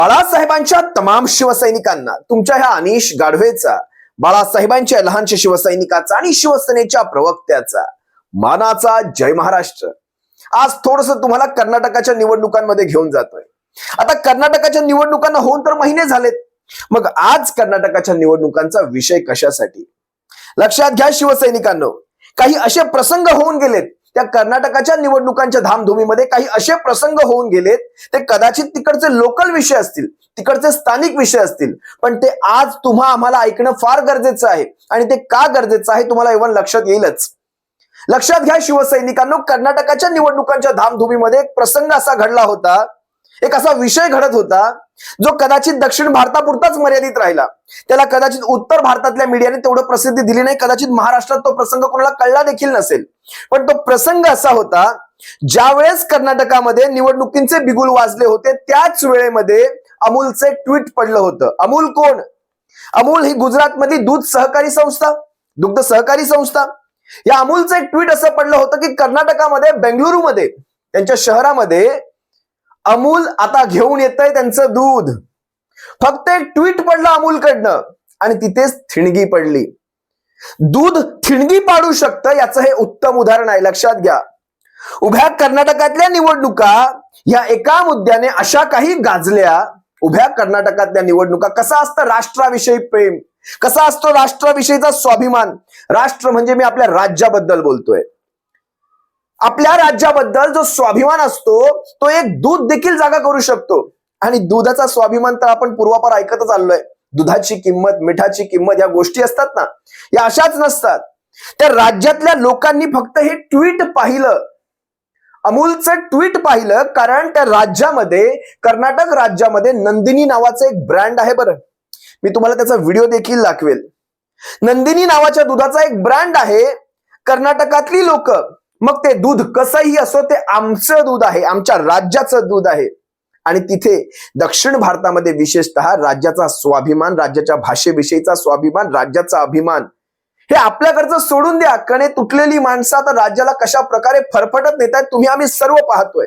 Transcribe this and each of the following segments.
बाळासाहेबांच्या तमाम शिवसैनिकांना तुमच्या ह्या अनिश गाढवेचा, बाळासाहेबांच्या लहानशा शिवसैनिकाचा आणि शिवसेनेच्या प्रवक्त्याचा मानाचा जय महाराष्ट्र। आज थोडस तुम्हाला कर्नाटकाच्या निवडणुकांमध्ये घेऊन जातोय। आता कर्नाटकाच्या निवडणुकांना होऊन तर महिने झालेत, मग आज कर्नाटकाच्या निवडणुकांचा विषय कशासाठी? लक्षात घ्या शिवसैनिकांनो, काही असे प्रसंग होऊन गेलेत त्या कर्नाटकाच्या निवडणुकांच्या धामधुमीमध्ये, काही असे प्रसंग होऊन गेलेत ते कदाचित तिकडचे लोकल विषय असतील, तिकडचे स्थानिक विषय असतील, पण ते आज तुम्हा आम्हाला ऐकणं फार गरजेचं आहे। आणि ते का गरजेचं आहे तुम्हाला इव्हन लक्षात येईलच। लक्षात घ्या शिवसैनिकांनो, कर्नाटकाच्या निवडणुकांच्या धामधुमीमध्ये एक प्रसंग असा घडला होता, एक असा विषय घडत होता जो कदाचित दक्षिण भारतापुरताच मर्यादित राहिला। त्याला कदाचित उत्तर भारतातल्या मीडियाने तेवढं प्रसिद्धी दिली नाही, कदाचित महाराष्ट्रात तो प्रसंग कोणाला कळला देखील नसेल। पण तो प्रसंग असा होता, ज्यावेळेस कर्नाटकामध्ये निवडणुकींचे बिगुल वाजले होते त्याच वेळेमध्ये अमूलचे ट्विट पडलं होतं। अमूल कोण? अमूल ही गुजरातमधली दूध सहकारी संस्था, दुग्ध सहकारी संस्था। या अमूलचं एक ट्विट असं पडलं होतं की कर्नाटकामध्ये बेंगळुरूमध्ये त्यांच्या शहरामध्ये अमूल आता घेऊन येतंय त्यांचं दूध। फक्त एक ट्विट पडलं अमूलकडनं आणि तिथेच थिणगी पडली। दूध थिणगी पाडू शकतं याचं हे उत्तम उदाहरण आहे। लक्षात घ्या, उभ्या कर्नाटकातल्या निवडणुका या एका मुद्द्याने अशा काही गाजल्या। उभ्या कर्नाटकातल्या निवडणुका, कसा असतं राष्ट्राविषयी प्रेम, कसा असतो राष्ट्राविषयीचा स्वाभिमान। राष्ट्र म्हणजे मी आपल्या राज्याबद्दल बोलतोय। आपल्या राज्याबद्दल जो स्वाभिमान असतो तो एक दूध देखील जागा करू शकतो। आणि दुधाचा स्वाभिमान तर आपण पूर्वापार ऐकतच आलोय। दुधाची किंमत, मिठाची किंमत, या गोष्टी असतात ना, या अशाच नसतात। त्या राज्यातल्या लोकांनी फक्त हे ट्विट पाहिलं, अमूलचं ट्विट पाहिलं, कारण त्या राज्यामध्ये, कर्नाटक राज्यामध्ये नंदिनी नावाचं एक ब्रँड आहे। बरं, मी तुम्हाला त्याचा व्हिडिओ देखील दाखवेल। नंदिनी नावाच्या दुधाचा एक ब्रँड आहे। कर्नाटकातली लोक, मग ते दूध कसंही असो, ते आमचं दूध आहे, आमच्या राज्याचं दूध आहे। आणि तिथे दक्षिण भारतामध्ये विशेषतः राज्याचा स्वाभिमान, राज्याच्या भाषेविषयीचा स्वाभिमान, राज्याचा अभिमान, हे आपल्याकडचं सोडून द्या। कणे तुटलेली माणसं आता राज्याला कशा प्रकारे फरफटत नेतात तुम्ही आम्ही सर्व पाहतोय।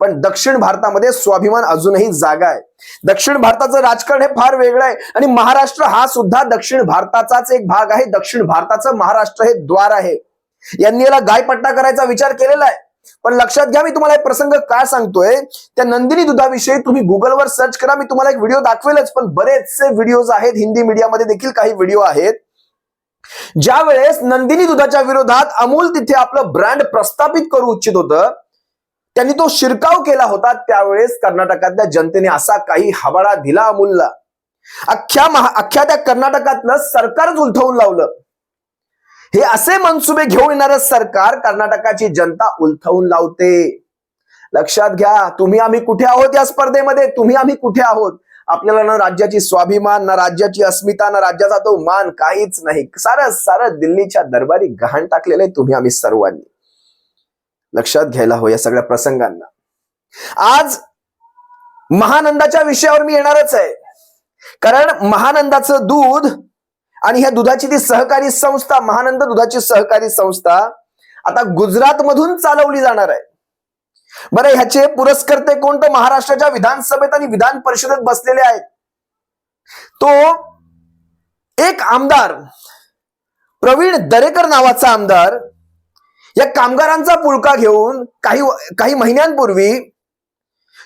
पण दक्षिण भारतामध्ये स्वाभिमान अजूनही जागा आहे। दक्षिण भारताचं राजकारण हे फार वेगळं आहे आणि महाराष्ट्र हा सुद्धा दक्षिण भारताचाच एक भाग आहे। दक्षिण भारताचं महाराष्ट्र हे द्वार आहे। यांनी याला गायपट्टा करायचा विचार केलेला आहे। पण लक्षात घ्या, मी तुम्हाला एक प्रसंग काय सांगतोय, त्या नंदिनी दुधाविषयी तुम्ही गुगलवर सर्च करा, मी तुम्हाला एक व्हिडिओ दाखवेलच। पण बरेचसे व्हिडिओज आहेत, हिंदी मीडियामध्ये देखील काही व्हिडिओ आहेत, ज्या वेळेस नंदिनी दुधाच्या विरोधात अमूल तिथे आपलं ब्रँड प्रस्थापित करू इच्छित होतं, त्यांनी तो शिरकाव केला होता। त्यावेळेस कर्नाटकातल्या जनतेने असा काही हवाडा दिला अमूलला, अख्ख्या त्या कर्नाटकातलं सरकारच उलथवून लावलं। हे असे मनसुबे घेऊन येणारं सरकार कर्नाटकाची जनता उलथवून लावते। लक्षात घ्या, तुम्ही आम्ही कुठे आहोत या स्पर्धेमध्ये? तुम्ही आम्ही कुठे आहोत? आपल्याला ना राज्याची स्वाभिमान, ना राज्याची अस्मिता, ना राज्याचा तो मान, काहीच नाही। सारं दिल्लीच्या दरबारी गहाण टाकलेलं आहे तुम्ही आम्ही सर्वांनी। लक्षात घ्यायला हो या सगळ्या प्रसंगांना। आज महानंदाच्या विषयावर मी येणारच आहे, कारण महानंदाचं दूध आणि ह्या दुधाची ती सहकारी संस्था, महानंद दुधाची सहकारी संस्था, आता गुजरात मधून चालवली जाणार आहे। बरं, ह्याचे पुरस्कर्ते कोण? तर महाराष्ट्राच्या विधानसभेत आणि विधान परिषदेत बसलेले आहेत। तो एक आमदार, प्रवीण दरेकर नावाचा आमदार, या कामगारांचा पुळका घेऊन काही महिन्यांपूर्वी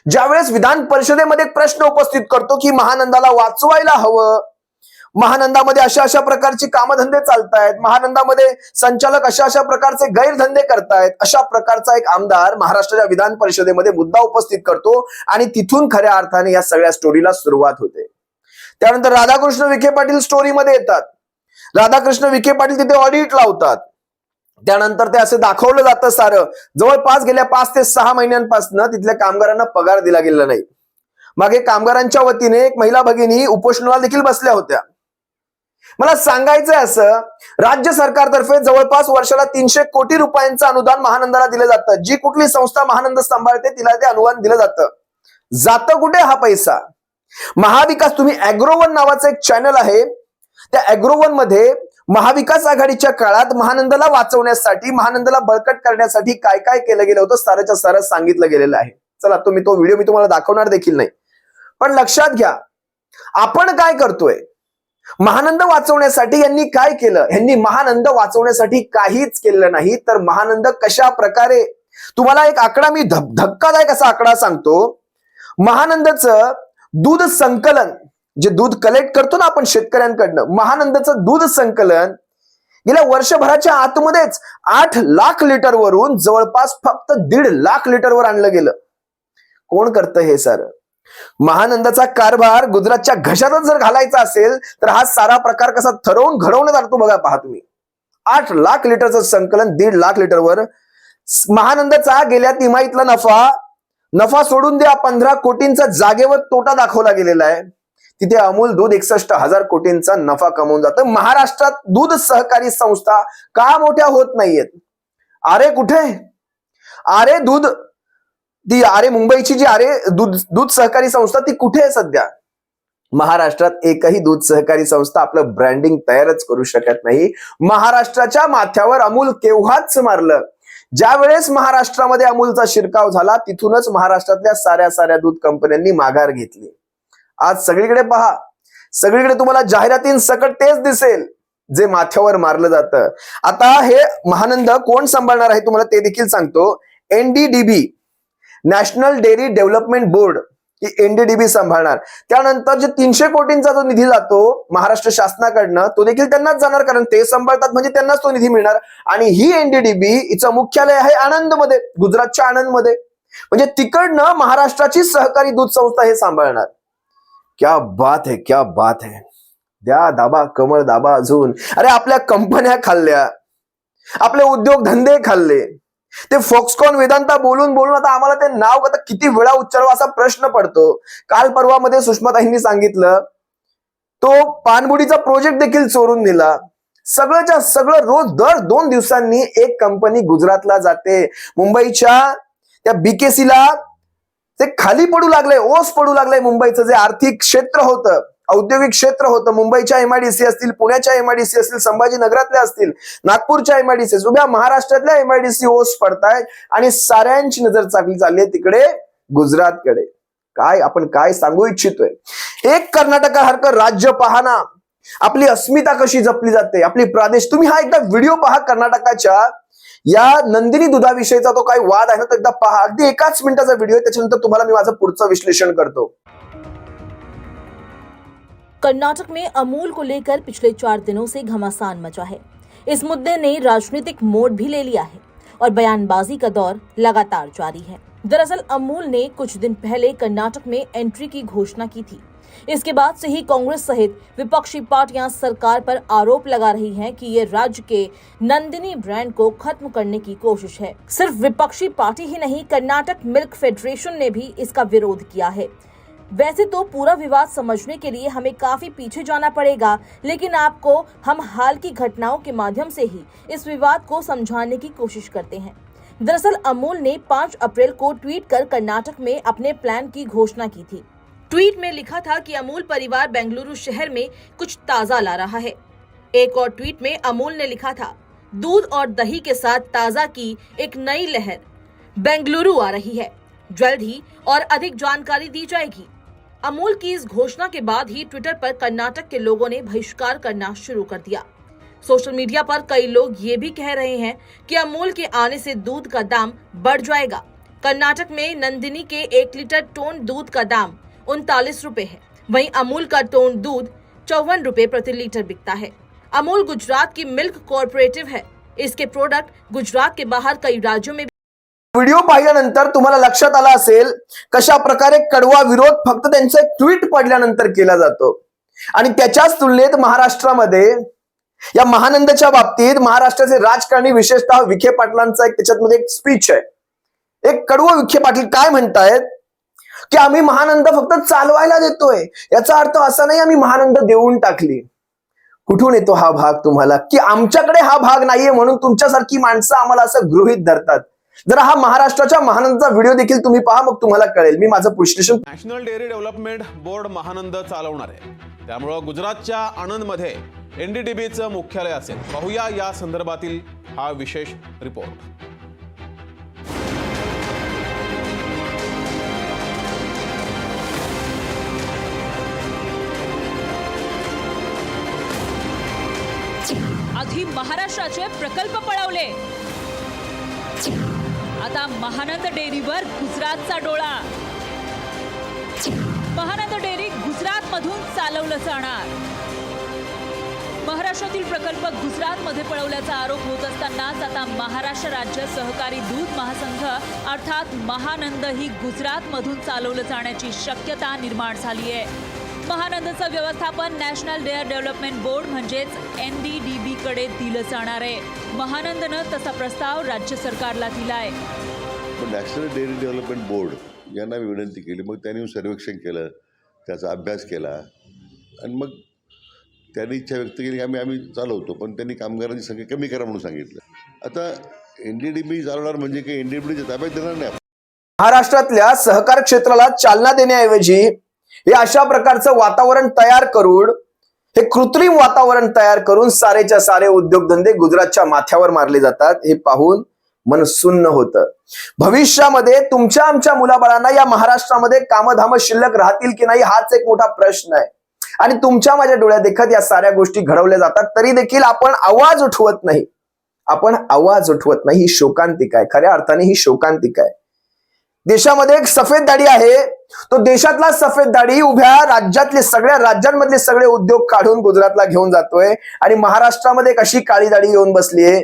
ज्यावेळेस विधान परिषदेमध्ये प्रश्न उपस्थित करतो की महानंदाला वाचवायला हवं, महानंदामध्ये अशा प्रकारची कामधंदे चालतायत, महानंदामध्ये संचालक अशा प्रकारचे गैरधंदे करतायत, अशा प्रकारचा एक आमदार महाराष्ट्राच्या विधान परिषदेमध्ये मुद्दा उपस्थित करतो आणि तिथून खऱ्या अर्थाने या सगळ्या स्टोरीला सुरुवात होते। त्यानंतर राधाकृष्ण विखे पाटील स्टोरीमध्ये येतात। राधाकृष्ण विखे पाटील तिथे ऑडिट लावतात। त्यानंतर ते असं दाखवलं जातं सारं, जवळपास गेल्या 5 ते 6 महिन्यांपासून तिथल्या कामगारांना पगार दिला गेला नाही। मागे कामगारांच्या वतीने एक महिला भगिनी उपोषणाला देखील बसल्या होत्या। मला सांगायचंय असं, राज्य सरकारतर्फे जवळपास वर्षाला 300 कोटी रुपयांचं अनुदान महानंदाला दिलं जातं। जी कुठली संस्था महानंद सांभाळते तिला ते अनुदान दिलं जातं कुठे हा पैसा? महाविकास, तुम्ही अॅग्रोवन नावाचं एक चॅनल आहे, त्या अॅग्रोवन मध्ये महाविकास आघाडीच्या काळात महानंदाला वाचवण्यासाठी, महानंदाला बळकट करण्यासाठी काय काय केलं गेलं होतं सारंच्या सारं सांगितलं गेलेलं आहे। चला, मी तो व्हिडिओ तुम्हाला दाखवणार देखील नाही। पण लक्षात घ्या, आपण काय करतोय? महानंद वाचवण्यासाठी यांनी काय केलं? यांनी महानंद वाचवण्यासाठी काहीच केलं नाही. तर महानंद कशा प्रकारे, तुम्हाला एक आकडा मी धक्कादायक असा आकडा सांगतो. महानंदचं दूध संकलन, जे दूध कलेक्ट करतो ना आपण शेतकऱ्यांकडनं, महानंदचं दूध संकलन गेल्या वर्षभराच्या आतमध्येच 8 लाख लिटरवरून जवळपास फक्त 1.5 लाख लिटरवर आणलं गेलं. कोण करतं हे सर? महानंदाचा कारभार गुजरातच्या घशातच जर घालायचा असेल तर हा सारा प्रकार कसा ठरवून घडवण्यात आणतो बघा. पहा तुम्ही, 8 लाख लिटरचं संकलन 1.5 लाख लिटरवर. महानंदाचा गेल्या तिमाहीतला नफा सोडून द्या, 15 कोटींचा जागेवर तोटा दाखवला गेलेला आहे. तिथे अमूल दूध 61,000 कोटींचा नफा कमवून जातं. महाराष्ट्रात दूध सहकारी संस्था का मोठ्या होत नाहीयेत? आरे कुठे? आरे दूध, ती आरे मुंबईची जी आरे दूध सहकारी संस्था ती कुठे आहे सध्या? महाराष्ट्रात एकही दूध सहकारी संस्था आपलं ब्रँडिंग तयारच करू शकत नाही. महाराष्ट्राच्या माथ्यावर अमूल केव्हाच मारलं. ज्या वेळेस महाराष्ट्रामध्ये अमूलचा शिरकाव झाला तिथूनच महाराष्ट्रातल्या साऱ्या दूध कंपन्यांनी माघार घेतली. आज सगळीकडे पहा, सगळीकडे तुम्हाला जाहिरातींसकट तेच दिसेल जे माथ्यावर मारलं जातं. आता हे महानंद कोण सांभाळणार आहे तुम्हाला ते देखील सांगतो. NDDB, national dairy development board, ही NDDB सांभाळणार. त्यानंतर जे 300 कोटींचा जो निधी जातो महाराष्ट्र शासनाकडनं तो देखील त्यांनाच जाणार, कारण ते सांभाळतात म्हणजे त्यांनाच तो निधी मिळणार. आणि ही NDDB हिचं मुख्यालय आहे आणंदमध्ये, गुजरातच्या आणंदमध्ये. म्हणजे तिकडनं महाराष्ट्राची सहकारी दूध संस्था हे सांभाळणार. क्या बात है, क्या बात है. द्या दाबा, कमळ दाबा अजून. अरे आपल्या कंपन्या खाल्ल्या, आपले उद्योग धंदे खाल्ले. ते फॉक्सकॉन वेदांता बोलून आता आम्हाला ते नाव आता किती वेळा उच्चारावं असा प्रश्न पडतो. काल परवामध्ये सुषमाताईंनी सांगितलं तो पानबुडीचा प्रोजेक्ट देखील चोरून दिला. सगळंच्या सगळं रोज दर 2 दिवसांनी एक कंपनी गुजरातला जाते. मुंबईच्या त्या BKCला ते खाली पडू लागलंय, ओस पडू लागलंय. मुंबईचं जे आर्थिक क्षेत्र होतं, औद्योगिक क्षेत्र होतं, मुंबईच्या MIDC असतील, पुण्याच्या MIDC असतील, संभाजीनगरातल्या असतील, नागपूरच्या MIDC, उभ्या महाराष्ट्रातल्या MIDC ओस पडतायत आणि साऱ्यांची नजर चालली आहे तिकडे गुजरातकडे. काय आपण काय सांगू इच्छितोय? एक कर्नाटकासारखं राज्य पहा ना, आपली अस्मिता कशी जपली जाते, आपली प्रादेश. तुम्ही हा एकदा व्हिडिओ पहा कर्नाटकाच्या या नंदिनी दुधाविषयीचा तो काय वाद आहे ना, तो एकदा पहा. अगदी 1 मिनिटाचा व्हिडिओ, त्याच्यानंतर तुम्हाला मी माझं पुढचं विश्लेषण करतो. कर्नाटक में अमूल को लेकर पिछले 4 दिनों से घमासान मचा है. इस मुद्दे ने राजनीतिक मोड़ भी ले लिया है और बयानबाजी का दौर लगातार जारी है. दरअसल अमूल ने कुछ दिन पहले कर्नाटक में एंट्री की घोषणा की थी. इसके बाद से ही कांग्रेस सहित विपक्षी पार्टियां सरकार पर आरोप लगा रही हैं कि ये राज्य के नंदिनी ब्रांड को खत्म करने की कोशिश है. सिर्फ विपक्षी पार्टी ही नहीं, कर्नाटक मिल्क फेडरेशन ने भी इसका विरोध किया है. वैसे तो पूरा विवाद समझने के लिए हमें काफी पीछे जाना पड़ेगा, लेकिन आपको हम हाल की घटनाओं के माध्यम से ही इस विवाद को समझाने की कोशिश करते हैं. दरअसल अमूल ने 5 अप्रैल को ट्वीट कर कर्नाटक में अपने प्लान की घोषणा की थी. ट्वीट में लिखा था कि अमूल परिवार बेंगलुरु शहर में कुछ ताजा ला रहा है. एक और ट्वीट में अमूल ने लिखा था, दूध और दही के साथ ताजा की एक नई लहर बेंगलुरु आ रही है, जल्द ही और अधिक जानकारी दी जाएगी. अमूल की इस घोषणा के बाद ही ट्विटर पर कर्नाटक के लोगों ने बहिष्कार करना शुरू कर दिया. सोशल मीडिया पर कई लोग ये भी कह रहे हैं कि अमूल के आने से दूध का दाम बढ़ जाएगा. कर्नाटक में नंदिनी के 1 लीटर टोन दूध का दाम 39 रुपए है. वहीं अमूल का टोन दूध 54 रुपए प्रति लीटर बिकता है. अमूल गुजरात की मिल्क कॉर्पोरेटिव है. इसके प्रोडक्ट गुजरात के बाहर कई राज्यों में. व्हिडिओ पाहिल्यानंतर तुम्हाला लक्षात आला असेल कशा प्रकारे कडवा विरोध फक्त त्यांचं एक ट्विट पडल्यानंतर केला जातो. आणि त्याच्याच तुलनेत महाराष्ट्रामध्ये या महानंदच्या बाबतीत महाराष्ट्राचे राजकारणी विशेषतः विखे पाटलांचा एक त्याच्यामध्ये एक स्पीच आहे. एक कडवं विखे पाटील काय म्हणतायत की आम्ही महानंद फक्त चालवायला देतोय, याचा अर्थ असा नाही आम्ही महानंद देऊन टाकली. कुठून येतो हा भाग तुम्हाला की आमच्याकडे हा भाग नाहीये म्हणून तुमच्यासारखी माणसं आम्हाला असं गृहीत धरतात? जरा हा महाराष्ट्राच्या महानंदचा व्हिडिओ देखील तुम्ही पहा, मग तुम्हाला कळेल. मी माझं विश्लेषण. National dairy development board Mahanand चालवणार आहे, त्यामुळे गुजरातच्या आणंदमध्ये NDDBचं मुख्यालय असेल. पाहूया या संदर्भातील हा विशेष रिपोर्ट. आधी महाराष्ट्राचे प्रकल्प पळवले, आता महानंद डेअरीवर गुजरातचा डोळा. महानंद डेअरी गुजरातमधून चालवलं जाणार. महाराष्ट्रातील प्रकल्प गुजरातमध्ये पळवल्याचा आरोप होत असतानाच आता महाराष्ट्र राज्य सहकारी दूध महासंघ अर्थात महानंद ही गुजरातमधून चालवलं जाण्याची शक्यता निर्माण झाली आहे. महानंदचं व्यवस्थापन नॅशनल डेअरी डेव्हलपमेंट बोर्ड म्हणजेच NDDB कडे दिलं जाणार आहे. महानंदनं तसा प्रस्ताव राज्य सरकारला दिलाय. नॅशनल डेअरी डेव्हलपमेंट बोर्ड यांना मी विनंती केली. मग त्यांनी सर्वेक्षण केलं, त्याचा अभ्यास केला आणि मग त्यांनी इच्छा व्यक्त केली की आम्ही चालवतो, पण त्यांनी कामगारांची संख्या कमी करा म्हणून सांगितलं. आता NDDB चालवणार म्हणजे काही NDDBच्या ताब्यात देणार नाही. महाराष्ट्रातल्या सहकार क्षेत्राला चालना देण्याऐवजी हे अशा प्रकारचं वातावरण तयार करून, हे कृत्रिम वातावरण तयार करून सारेच्या सारे उद्योगधंदे गुजरातच्या माथ्यावर मारले जातात. हे पाहून मन सुन्न होतं. भविष्यामध्ये तुमच्या आमच्या मुलाबाळांना या महाराष्ट्रामध्ये कामधाम शिल्लक राहतील की नाही हाच एक मोठा प्रश्न आहे. आणि तुमच्या माझ्या डोळ्यात देखत या साऱ्या गोष्टी घडवल्या जातात, तरी देखील आपण आवाज उठवत नाही. ही शोकांतिका आहे. खऱ्या अर्थाने ही शोकांतिका आहे. देशामध्ये एक सफेद दाढी आहे, तो देशातला सफेद दाढी उभ्या राज्यातले सगळ्या राज्यांमधले सगळे उद्योग काढून गुजरातला घेऊन जातोय आणि महाराष्ट्रामध्ये एक अशी काळी दाढी येऊन बसलीये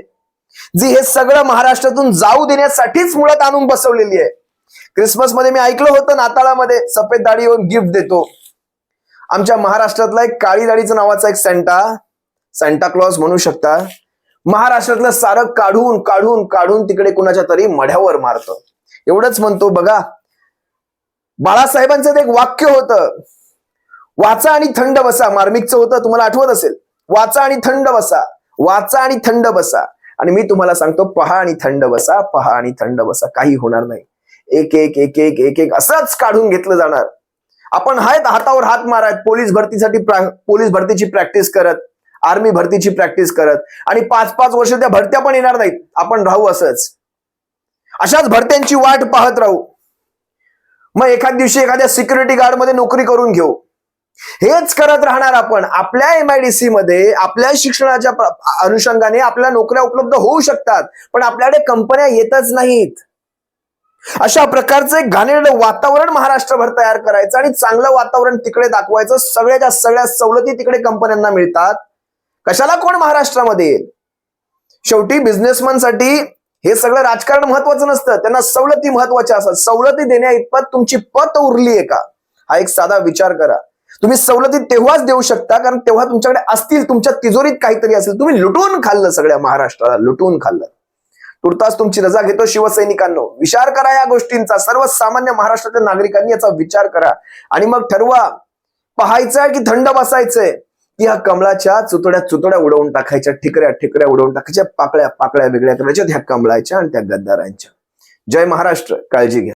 जी हे सगळं महाराष्ट्रातून जाऊ देण्यासाठीच मुळात आणून बसवलेली आहे. क्रिसमस मध्ये मी ऐकलं होतं, नाताळामध्ये सफेद दाढी येऊन गिफ्ट देतो. आमच्या महाराष्ट्रातला एक काळी दाढीचं नावाचा एक सेंटा क्लॉज म्हणू शकता, महाराष्ट्रातलं सारं काढून काढून काढून तिकडे कुणाच्या तरी मढ्यावर मारतो. एवढंच म्हणतो बघा, बाळासाहेबांचं एक वाक्य होतं, वाचा आणि थंड बसा. मार्मिकचं होतं, तुम्हाला आठवत असेल, वाचा आणि थंड बसा, वाचा आणि थंड बसा. आणि मी तुम्हाला सांगतो, पहा आणि थंड बसा, पहा आणि थंड बसा. काही होणार नाही. एक एक एक एक एक एक असंच काढून घेतलं जाणार. आपण हातावर हात मारत पोलीस भरतीची प्रॅक्टिस करत, आर्मी भरतीची प्रॅक्टिस करत, आणि 5-5 वर्ष त्या भरत्या पण येणार नाहीत. आपण राहू असंच, अशाच भरत्यांची वाट पाहत राहू. मग एखाद दिवशी एखाद्या सिक्युरिटी गार्ड मध्ये नोकरी करून घेऊ. हेच करत राहणार आपण. आपल्या MIDC मध्ये आपल्या शिक्षणाच्या अनुषंगाने आपल्या नोकऱ्या उपलब्ध होऊ शकतात, पण आपल्याकडे कंपन्या येतच नाहीत. अशा प्रकारचं एक घाणेरडं वातावरण महाराष्ट्रभर तयार करायचं आणि चांगलं वातावरण तिकडे दाखवायचं. सगळ्याच्या सगळ्या सवलती तिकडे कंपन्यांना मिळतात. कशाला कोण महाराष्ट्रामध्ये येईल? शेवटी बिझनेसमॅनसाठी हे सगळं राजकारण महत्वाचं नसतं, त्यांना सवलती महत्वाच्या असतात. सवलती देण्या इतपत तुमची पत उरलीये का, हा एक साधा विचार करा. तुम्ही सवलती तेव्हाच देऊ शकता कारण तेव्हा तुमच्याकडे असतील, तुमच्या तिजोरीत काहीतरी असेल. तुम्ही लुटून खाल्लं, सगळ्या महाराष्ट्राला लुटून खाल्लं. तुर्तास तुमची रजा घेतो शिवसैनिकांनो. विचार करा या गोष्टींचा. सर्वसामान्य महाराष्ट्रातील नागरिकांनी याचा विचार करा आणि मग ठरवा, पाहायचंय की थंड बसायचंय, की ह्या कमळाच्या चुतोड्या उडवून टाकायच्या, ठिकऱ्या उडवून टाकायच्या, पाकळ्या वेगळ्या करायच्या ह्या कमळाच्या आणि त्या गद्दारांच्या. जय महाराष्ट्र. काळजी घ्या.